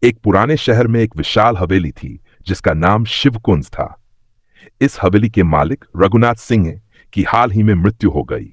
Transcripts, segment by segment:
एक पुराने शहर में एक विशाल हवेली थी जिसका नाम शिवकुंज था। इस हवेली के मालिक रघुनाथ सिंह की हाल ही में मृत्यु हो गई।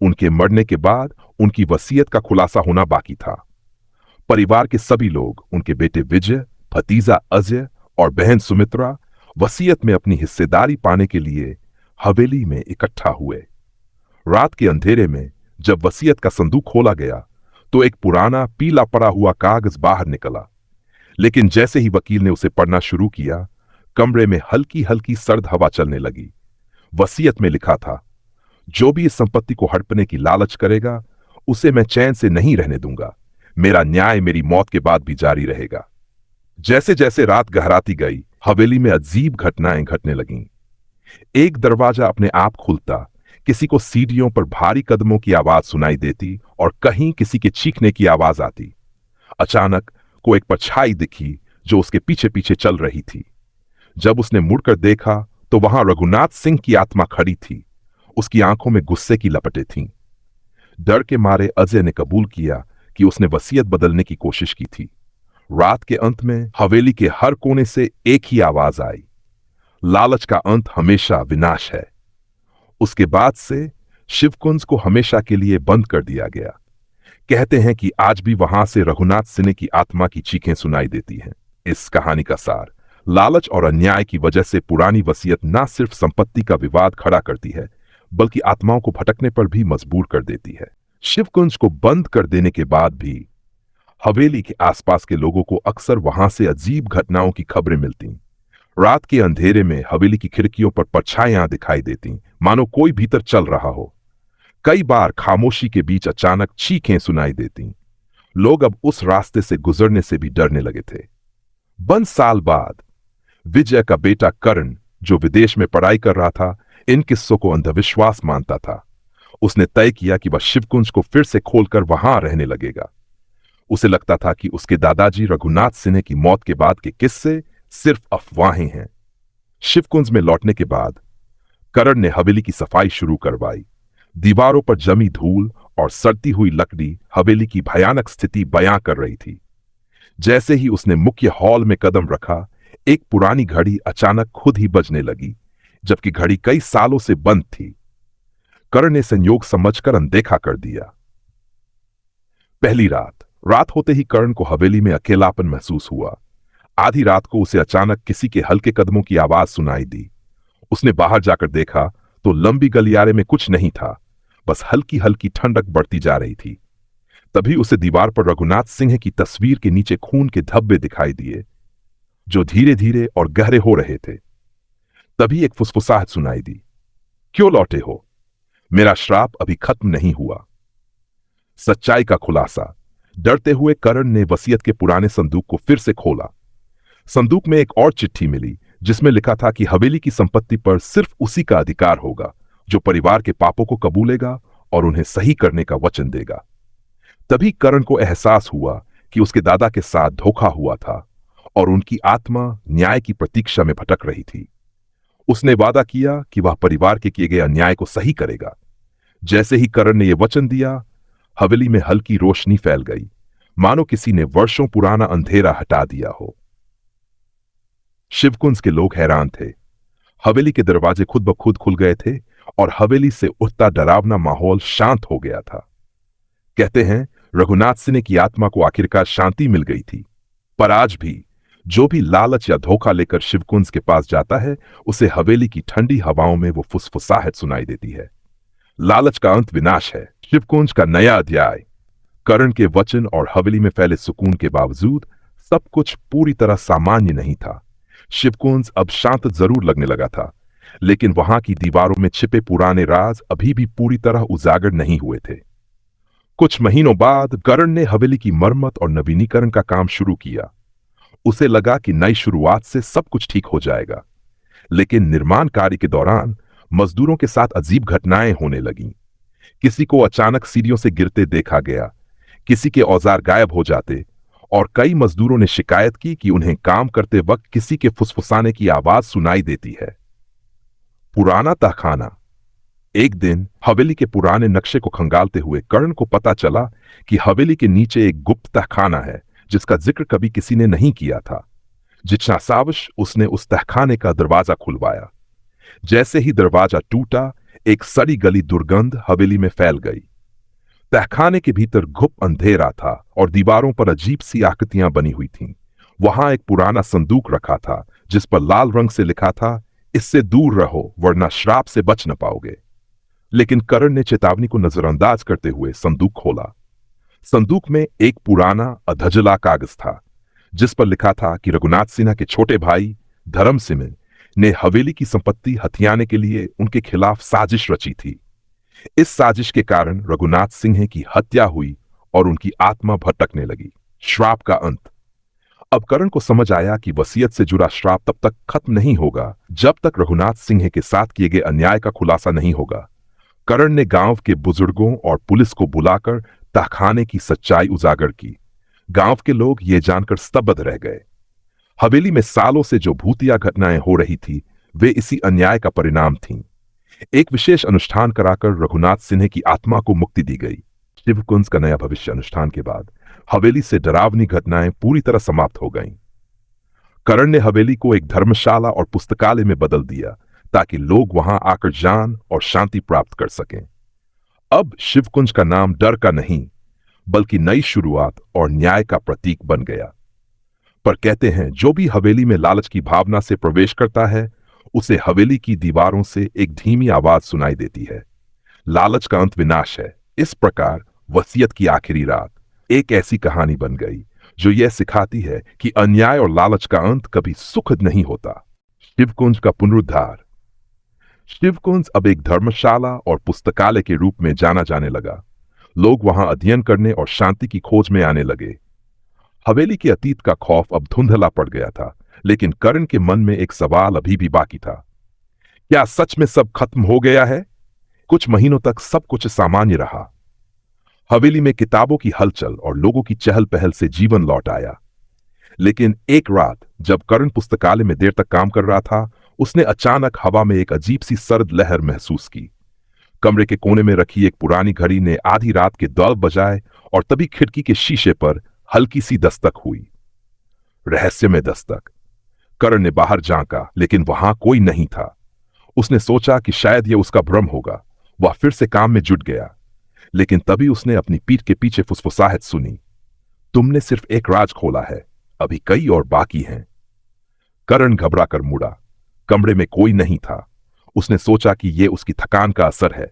उनके मरने के बाद उनकी वसीयत का खुलासा होना बाकी था। परिवार के सभी लोग, उनके बेटे विजय, भतीजा अजय और बहन सुमित्रा, वसीयत में अपनी हिस्सेदारी पाने के लिए हवेली में इकट्ठा हुए। रात के अंधेरे में जब वसीयत का संदूक खोला गया तो एक पुराना पीला पड़ा हुआ कागज बाहर निकला। लेकिन जैसे ही वकील ने उसे पढ़ना शुरू किया, कमरे में हल्की हल्की सर्द हवा चलने लगी। वसीयत में लिखा था, जो भी इस संपत्ति को हड़पने की लालच करेगा उसे मैं चैन से नहीं रहने दूंगा। मेरा न्याय मेरी मौत के बाद भी जारी रहेगा। जैसे जैसे रात गहराती गई, हवेली में अजीब घटनाएं घटने लगीं। एक दरवाजा अपने आप खुलता, किसी को सीढ़ियों पर भारी कदमों की आवाज सुनाई देती और कहीं किसी के चीखने की आवाज आती। अचानक को एक परछाई दिखी जो उसके पीछे पीछे चल रही थी। जब उसने मुड़कर देखा तो वहां रघुनाथ सिंह की आत्मा खड़ी थी। उसकी आंखों में गुस्से की लपटें थीं। डर के मारे अजय ने कबूल किया कि उसने वसीयत बदलने की कोशिश की थी। रात के अंत में हवेली के हर कोने से एक ही आवाज आई, लालच का अंत हमेशा विनाश है। उसके बाद से शिवकुंज को हमेशा के लिए बंद कर दिया गया। कहते हैं कि आज भी वहां से रघुनाथ सिन्हा की आत्मा की चीखें सुनाई देती हैं। इस कहानी का सार, लालच और अन्याय की वजह से पुरानी वसीयत न सिर्फ संपत्ति का विवाद खड़ा करती है बल्कि आत्माओं को भटकने पर भी मजबूर कर देती है। शिवकुंज को बंद कर देने के बाद भी हवेली के आसपास के लोगों को अक्सर वहां से अजीब घटनाओं की खबरें मिलती। रात के अंधेरे में हवेली की खिड़कियों पर परछाइयां दिखाई देती, मानो कोई भीतर चल रहा हो। कई बार खामोशी के बीच अचानक चीखें सुनाई देती। लोग अब उस रास्ते से गुजरने से भी डरने लगे थे। 22 साल बाद विजय का बेटा करण, जो विदेश में पढ़ाई कर रहा था, इन किस्सों को अंधविश्वास मानता था। उसने तय किया कि वह शिवकुंज को फिर से खोलकर वहां रहने लगेगा। उसे लगता था कि उसके दादाजी रघुनाथ सिन्हा की मौत के बाद के किस्से सिर्फ अफवाहें हैं। शिवकुंज में लौटने के बाद करण ने हवेली की सफाई शुरू करवाई। दीवारों पर जमी धूल और सड़ती हुई लकड़ी हवेली की भयानक स्थिति बयां कर रही थी। जैसे ही उसने मुख्य हॉल में कदम रखा, एक पुरानी घड़ी अचानक खुद ही बजने लगी, जबकि घड़ी कई सालों से बंद थी। करण ने संयोग समझकर अनदेखा कर दिया। पहली रात होते ही करण को हवेली में अकेलापन महसूस हुआ। आधी रात को उसे अचानक किसी के हल्के कदमों की आवाज सुनाई दी। उसने बाहर जाकर देखा तो लंबी गलियारे में कुछ नहीं था, बस हल्की हल्की ठंडक बढ़ती जा रही थी। तभी उसे दीवार पर रघुनाथ सिंह की तस्वीर के नीचे खून के धब्बे दिखाई दिए, जो धीरे धीरे और गहरे हो रहे थे। तभी एक फुसफुसाहट सुनाई दी, क्यों लौटे हो? मेरा श्राप अभी खत्म नहीं हुआ। सच्चाई का खुलासा। डरते हुए करण ने वसीयत के पुराने संदूक को फिर से खोला। संदूक में एक और चिट्ठी मिली जिसमें लिखा था कि हवेली की संपत्ति पर सिर्फ उसी का अधिकार होगा जो परिवार के पापों को कबूलेगा और उन्हें सही करने का वचन देगा। तभी करण को एहसास हुआ कि उसके दादा के साथ धोखा हुआ था और उनकी आत्मा न्याय की प्रतीक्षा में भटक रही थी। उसने वादा किया कि वह परिवार के किए गए अन्याय को सही करेगा। जैसे ही करण ने यह वचन दिया, हवेली में हल्की रोशनी फैल गई, मानो किसी ने वर्षों पुराना अंधेरा हटा दिया हो। शिवकुंज के लोग हैरान थे। हवेली के दरवाजे खुद ब खुद खुल गए थे और हवेली से उठता डरावना माहौल शांत हो गया था। कहते हैं रघुनाथ सिन्हा की आत्मा को आखिरकार शांति मिल गई थी। पर आज भी जो भी लालच या धोखा लेकर शिवकुंज के पास जाता है, उसे हवेली की ठंडी हवाओं में वो फुसफुसाहट सुनाई देती है। लालच का अंत विनाश है। शिवकुंज का नया अध्याय। करण के वचन और हवेली में फैले सुकून के बावजूद सब कुछ पूरी तरह सामान्य नहीं था। शिवकुंज अब शांत जरूर लगने लगा था, लेकिन वहां की दीवारों में छिपे पुराने राज अभी भी पूरी तरह उजागर नहीं हुए थे। कुछ महीनों बाद करण ने हवेली की मरम्मत और नवीनीकरण का काम शुरू किया। उसे लगा कि नई शुरुआत से सब कुछ ठीक हो जाएगा, लेकिन निर्माण कार्य के दौरान मजदूरों के साथ अजीब घटनाएं होने लगीं। किसी को अचानक सीढ़ियों से गिरते देखा गया, किसी के औजार गायब हो जाते और कई मजदूरों ने शिकायत की कि उन्हें काम करते वक्त किसी के फुसफुसाने की आवाज सुनाई देती है। पुराना तहखाना। एक दिन हवेली के पुराने नक्शे को खंगालते हुए करण को पता चला कि हवेली के नीचे एक गुप्त तहखाना है जिसका जिक्र कभी किसी ने नहीं किया था। जिज्ञासावश उसने उस तहखाने का दरवाजा खुलवाया। जैसे ही दरवाजा टूटा, एक सड़ी गली दुर्गंध हवेली में फैल गई। तहखाने के भीतर घुप अंधेरा था और दीवारों पर अजीब सी आकृतियां बनी हुई थीं। वहां एक पुराना संदूक रखा था जिस पर लाल रंग से लिखा था, इससे दूर रहो वरना श्राप से बच न पाओगे। लेकिन करण ने चेतावनी को नजरअंदाज करते हुए संदूक खोला। संदूक में एक पुराना अधजला कागज था जिस पर लिखा था कि रघुनाथ सिन्हा के छोटे भाई धर्म सिंह ने हवेली की संपत्ति हथियाने के लिए उनके खिलाफ साजिश रची थी। इस साजिश के कारण रघुनाथ सिंह की हत्या हुई और उनकी आत्मा भटकने लगी। श्राप का अंत। अब करण को समझ आया कि वसीयत से जुड़ा श्राप तब तक खत्म नहीं होगा जब तक रघुनाथ सिंह के साथ किए गए अन्याय का खुलासा नहीं होगा। करण ने गांव के बुजुर्गों और पुलिस को बुलाकर तहखाने की सच्चाई उजागर की। गांव के लोग ये जानकर स्तब्ध रह गए। हवेली में सालों से जो भूतिया घटनाएं हो रही थी वे इसी अन्याय का परिणाम थीं। एक विशेष अनुष्ठान कराकर रघुनाथ सिन्हा की आत्मा को मुक्ति दी गई। शिवकुंज का नया भविष्य अनुष्ठान के बाद हवेली से डरावनी घटनाएं पूरी तरह समाप्त हो गईं। करण ने हवेली को एक धर्मशाला और पुस्तकालय में बदल दिया ताकि लोग वहां आकर ज्ञान और शांति प्राप्त कर सकें। अब शिवकुंज का नाम डर का नहीं बल्कि नई शुरुआत और न्याय का प्रतीक बन गया। पर कहते हैं जो भी हवेली में लालच की भावना से प्रवेश करता है उसे हवेली की दीवारों से एक धीमी आवाज सुनाई देती है, लालच का अंत विनाश है। इस प्रकार वसीयत की आखिरी रात एक ऐसी कहानी बन गई जो यह सिखाती है कि अन्याय और लालच का अंत कभी सुखद नहीं होता। शिवकुंज का पुनरुद्धार। शिवकुंज अब एक धर्मशाला और पुस्तकालय के रूप में जाना जाने लगा। लोग वहां अध्ययन करने और शांति की खोज में आने लगे। हवेली के अतीत का खौफ अब धुंधला पड़ गया था, लेकिन करण के मन में एक सवाल अभी भी बाकी था। क्या सच में सब खत्म हो गया है? कुछ महीनों तक सब कुछ सामान्य रहा। हवेली में किताबों की हलचल और लोगों की चहल पहल से जीवन लौट आया। लेकिन एक रात जब करण पुस्तकालय में देर तक काम कर रहा था, उसने अचानक हवा में एक अजीब सी सर्द लहर महसूस की। कमरे के कोने में रखी एक पुरानी घड़ी ने आधी रात के 12 बजाए और तभी खिड़की के शीशे पर हल्की सी दस्तक हुई। रहस्यमय दस्तक। करण ने बाहर झांका लेकिन वहां कोई नहीं था। उसने सोचा कि शायद यह उसका भ्रम होगा। वह फिर से काम में जुट गया, लेकिन तभी उसने अपनी पीठ के पीछे फुसफुसाहट सुनी, तुमने सिर्फ एक राज खोला है, अभी कई और बाकी हैं। करण घबरा कर मुड़ा। कमरे में कोई नहीं था। उसने सोचा कि यह उसकी थकान का असर है,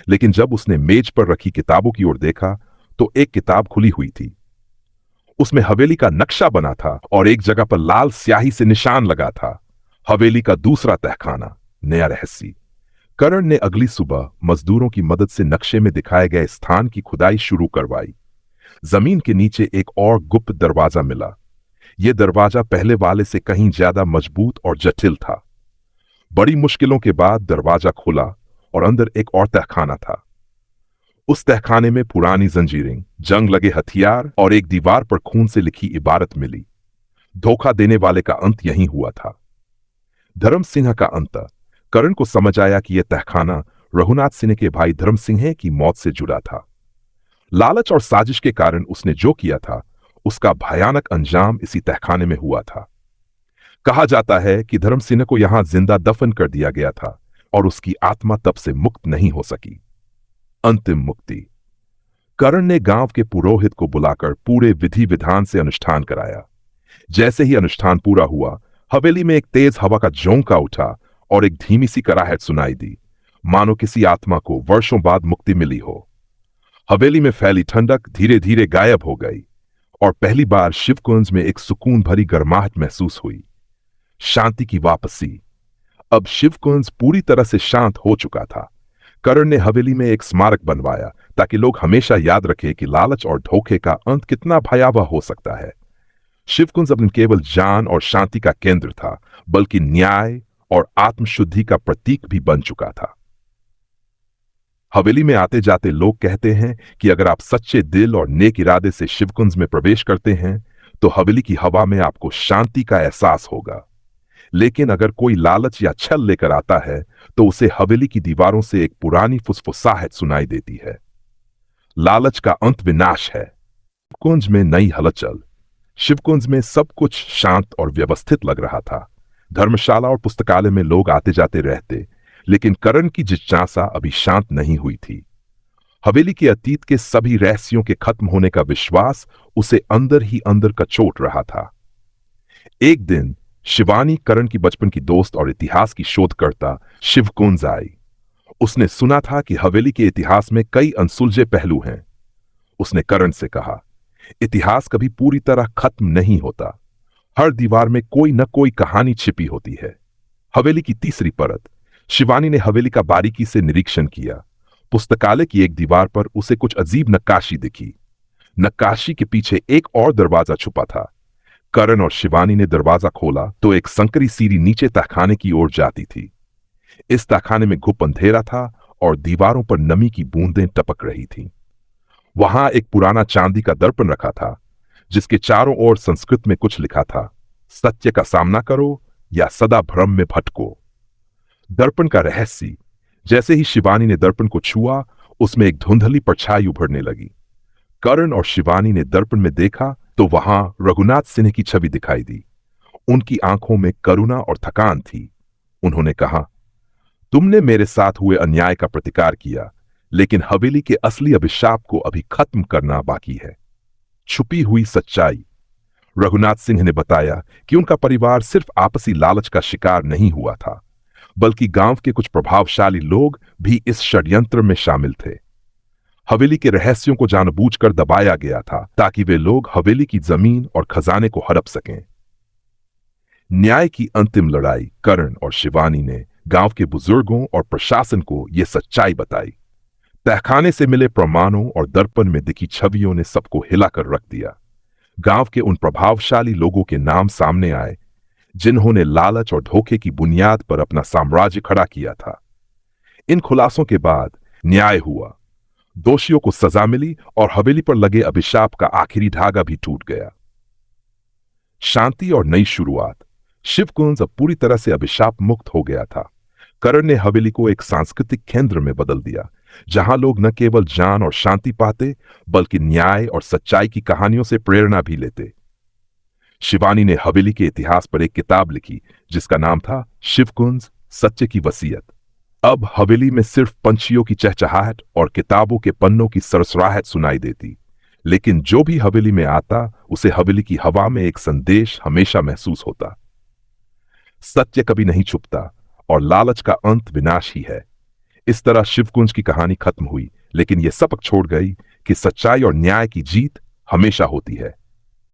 लेकिन जब उसने मेज पर रखी किताबों की ओर देखा तो एक किताब खुली हुई थी। उसमें हवेली का नक्शा बना था और एक जगह पर लाल स्याही से निशान लगा था, हवेली का दूसरा तहखाना, नया रहस्य। करण ने अगली सुबह मजदूरों की मदद से नक्शे में दिखाए गए स्थान की खुदाई शुरू करवाई। जमीन के नीचे एक और गुप्त दरवाजा मिला। यह दरवाजा पहले वाले से कहीं ज्यादा मजबूत और जटिल था। बड़ी मुश्किलों के बाद दरवाजा खुला और अंदर एक और तहखाना था। उस तहखाने में पुरानी जंजीरें, जंग लगे हथियार और एक दीवार पर खून से लिखी इबारत मिली। धोखा देने वाले का अंत यहीं हुआ था। धर्म सिंह का अंत। करण को समझ आया कि यह तहखाना रघुनाथ सिंह के भाई धर्म सिंह की मौत से जुड़ा था। लालच और साजिश के कारण उसने जो किया था उसका भयानक अंजाम इसी तहखाने में हुआ था। कहा जाता है कि धर्म सिंह को यहां जिंदा दफन कर दिया गया था और उसकी आत्मा तब से मुक्त नहीं हो सकी। अंतिम मुक्ति। करण ने गांव के पुरोहित को बुलाकर पूरे विधि विधान से अनुष्ठान कराया। जैसे ही अनुष्ठान पूरा हुआ, हवेली में एक तेज हवा का झोंका उठा और एक धीमी सी कराहट सुनाई दी, मानो किसी आत्मा को वर्षों बाद मुक्ति मिली हो। हवेली में फैली ठंडक धीरे धीरे गायब हो गई और पहली बार शिवकुंज में एक सुकून भरी गर्माहट महसूस हुई। शांति की वापसी। अब शिवकुंज पूरी तरह से शांत हो चुका था। करण ने हवेली में एक स्मारक बनवाया ताकि लोग हमेशा याद रखें कि लालच और धोखे का अंत कितना भयावह हो सकता है। शिवकुंज अब न केवल ज्ञान और शांति का केंद्र था, बल्कि न्याय और आत्मशुद्धि का प्रतीक भी बन चुका था। हवेली में आते जाते लोग कहते हैं कि अगर आप सच्चे दिल और नेक इरादे से शिवकुंज में प्रवेश करते हैं तो हवेली की हवा में आपको शांति का एहसास होगा। लेकिन अगर कोई लालच या छल लेकर आता है तो उसे हवेली की दीवारों से एक पुरानी फुसफुसाहट सुनाई देती है। लालच का अंत विनाश है। कुंज में नई हलचल। शिवकुंज में सब कुछ शांत और व्यवस्थित लग रहा था। धर्मशाला और पुस्तकालय में लोग आते जाते रहते, लेकिन करण की जिज्ञासा अभी शांत नहीं हुई थी। हवेली के अतीत के सभी रहस्यों के खत्म होने का विश्वास उसे अंदर ही अंदर कचोट रहा था। एक दिन शिवानी, करण की बचपन की दोस्त और इतिहास की शोधकर्ता, शिवकुंज आई। उसने सुना था कि हवेली के इतिहास में कई अनसुलझे पहलू हैं। उसने करण से कहा, इतिहास कभी पूरी तरह खत्म नहीं होता। हर दीवार में कोई न कोई कहानी छिपी होती है। हवेली की तीसरी परत। शिवानी ने हवेली का बारीकी से निरीक्षण किया। पुस्तकालय की एक दीवार पर उसे कुछ अजीब नक्काशी दिखी। नक्काशी के पीछे एक और दरवाजा छुपा था। करण और शिवानी ने दरवाजा खोला तो एक संकरी सीढ़ी नीचे तहखाने की ओर जाती थी। इस तहखाने में घुप अंधेरा था और दीवारों पर नमी की बूंदें टपक रही थीं। वहां एक पुराना चांदी का दर्पण रखा था, जिसके चारों ओर संस्कृत में कुछ लिखा था, सत्य का सामना करो या सदा भ्रम में भटको। दर्पण का रहस्य। जैसे ही शिवानी ने दर्पण को छुआ, उसमें एक धुंधली परछाई उभरने लगी। करण और शिवानी ने दर्पण में देखा तो वहां रघुनाथ सिंह की छवि दिखाई दी। उनकी आंखों में करुणा और थकान थी। उन्होंने कहा, तुमने मेरे साथ हुए अन्याय का प्रतिकार किया, लेकिन हवेली के असली अभिशाप को अभी खत्म करना बाकी है। छुपी हुई सच्चाई। रघुनाथ सिंह ने बताया कि उनका परिवार सिर्फ आपसी लालच का शिकार नहीं हुआ था, बल्कि गांव के कुछ प्रभावशाली लोग भी इस षड्यंत्र में शामिल थे। हवेली के रहस्यों को जानबूझकर दबाया गया था ताकि वे लोग हवेली की जमीन और खजाने को हड़प सकें। न्याय की अंतिम लड़ाई। करण और शिवानी ने गांव के बुजुर्गों और प्रशासन को यह सच्चाई बताई। तहखाने से मिले प्रमाणों और दर्पण में दिखी छवियों ने सबको हिलाकर रख दिया। गांव के उन प्रभावशाली लोगों के नाम सामने आए जिन्होंने लालच और धोखे की बुनियाद पर अपना साम्राज्य खड़ा किया था। इन खुलासों के बाद न्याय हुआ, दोषियों को सजा मिली और हवेली पर लगे अभिशाप का आखिरी धागा भी टूट गया। शांति और नई शुरुआत। शिवकुंज अब पूरी तरह से अभिशाप मुक्त हो गया था। करण ने हवेली को एक सांस्कृतिक केंद्र में बदल दिया, जहां लोग न केवल जान और शांति पाते, बल्कि न्याय और सच्चाई की कहानियों से प्रेरणा भी लेते। शिवानी ने हवेली के इतिहास पर एक किताब लिखी जिसका नाम था शिवकुंज, सत्य की वसीयत। अब हवेली में सिर्फ पंछियों की चहचहाहट और किताबों के पन्नों की सरसराहट सुनाई देती, लेकिन जो भी हवेली में आता उसे हवेली की हवा में एक संदेश हमेशा महसूस होता। सत्य कभी नहीं छुपता और लालच का अंत विनाश ही है। इस तरह शिवकुंज की कहानी खत्म हुई, लेकिन यह सबक छोड़ गई कि सच्चाई और न्याय की जीत हमेशा होती है।